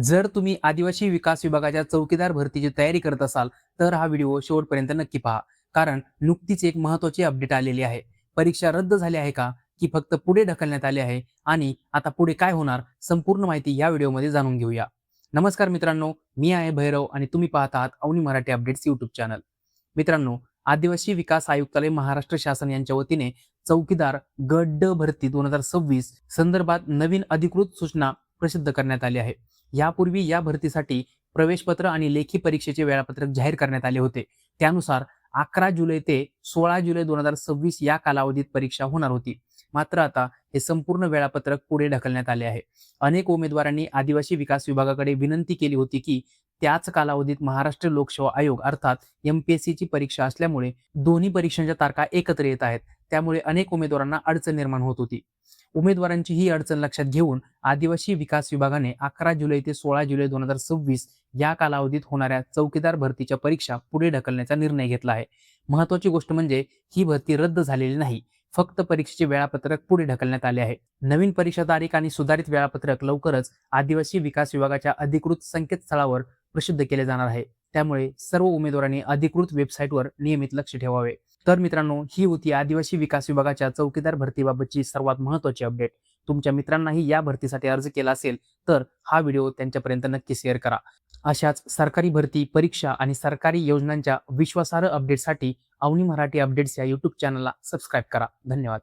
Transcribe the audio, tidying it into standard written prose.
जर तुम्ही आदिवासी विकास विभागाच्या चौकीदार भरतीची तयारी करत असाल, तर हा व्हिडिओ शेवटपर्यंत नक्की पहा. कारण नुकतीच एक महत्त्वाची अपडेट आलेली आहे. परीक्षा रद्द झाली आहे का? की फक्त पुढे ढकलण्यात आली आहे? आणि आता पुढे काय होणार? संपूर्ण माहिती या व्हिडिओमध्ये जाणून घेऊया. नमस्कार मित्रांनो, मी आहे भैरव आणि तुम्ही पाहत आहात Avani Marathi updates YouTube channel. मित्रांनो, आदिवासी विकास आयुक्तालय महाराष्ट्र शासन यांच्या वतीने चौकीदार गट ड भरती 2026 संदर्भात नवीन अधिकृत सूचना प्रसिद्ध करण्यात आली आहे. यापूर्वी या भरतीसाठी प्रवेशपत्र आणि लेखी परीक्षेचे वेळापत्रक जाहीर करण्यात आले होते. त्यानुसार 11 जुलै ते 16 जुलै 2026 या कालावधीत परीक्षा होणार होती. मात्र आता हे संपूर्ण वेळापत्रक पुढे ढकलण्यात आले आहे. अनेक उमेदवारांनी आदिवासी विकास विभागाकडे विनंती केली होती की त्याच कालावधीत महाराष्ट्र लोकसेवा आयोग अर्थात MPSCची परीक्षा असल्यामुळे दोन्ही परीक्षांच्या तारखा एकत्र येत आहेत. त्यामुळे अनेक उमेदवारांना अडचण निर्माण होत होती. उमेदवारांची ही अडचण लक्षात घेऊन आदिवासी विकास विभागाने 11 जुलै ते 16 जुलै 2026 या कालावधीत होणाऱ्या चौकीदार भरतीच्या परीक्षा पुढे ढकलण्याचा निर्णय घेतला आहे. महत्त्वाची गोष्ट म्हणजे ही भरती रद्द झालेली नाही. फक्त परीक्षेचे वेळापत्रक पुढे ढकलण्यात आले आहे. नवीन परीक्षा तारीख आणि सुधारित वेळापत्रक लवकरच आदिवासी विकास विभागाच्या अधिकृत संकेतस्थळावर प्रसिद्ध केले जाणार आहे. त्यामुळे सर्व उमेदवारांनी अधिकृत वेबसाईटवर नियमित लक्ष ठेवावे. तर मित्रांनो, ही होती आदिवासी विकास विभागाच्या चौकीदार भरतीबाबतची सर्वात महत्त्वाची अपडेट. तुमच्या मित्रांनाही या भरतीसाठी अर्ज केला असेल, तर हा व्हिडिओ त्यांच्यापर्यंत नक्की शेअर करा. अशाच सरकारी भरती, परीक्षा आणि सरकारी योजनांच्या विश्वासार्ह अपडेटसाठी अवनी मराठी अपडेट्स या यूट्यूब चॅनलला सबस्क्राईब करा. धन्यवाद.